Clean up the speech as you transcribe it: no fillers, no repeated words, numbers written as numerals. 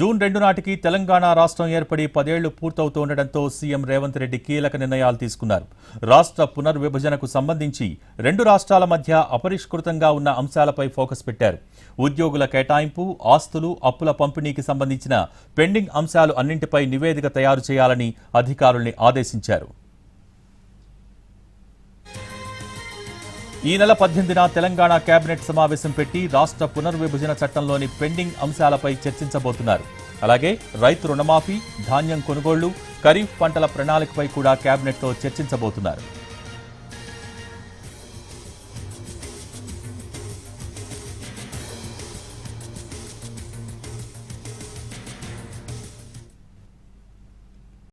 June 2 నాటికి తెలంగాణ రాష్ట్రం ఏర్పడి 10 ఏళ్లు పూర్తవుతుండటంతో సీఎం రేవంత్ రెడ్డి కీలక నిర్ణయాలు తీసుకున్నారు. రాష్ట్ర పునర్విభజనకు సంబంధించి రెండు రాష్ట్రాల మధ్య అపరిష్కృతంగా ఉన్న అంశాలపై ఫోకస్ పెట్టారు. ఉద్యోగుల కేటాయింపు, ఆస్తులు, అప్పుల పంపిణీకి సంబంధించిన పెండింగ్ అంశాలు అన్నింటిపై నివేదిక తయారు చేయాలని అధికారుల్ని ఆదేశించారు. ఈ నెల 18న తెలంగాణ కేబినెట్ సమావేశం పెట్టి రాష్ట్ర పునర్విభజన చట్టంలోని పెండింగ్ అంశాలపై చర్చించబోతున్నారు. అలాగే రైతు రుణమాఫీ, ధాన్యం కొనుగోళ్లు, ఖరీఫ్ పంటల ప్రణాళికపై కూడా కేబినెట్లో చర్చించబోతున్నారు.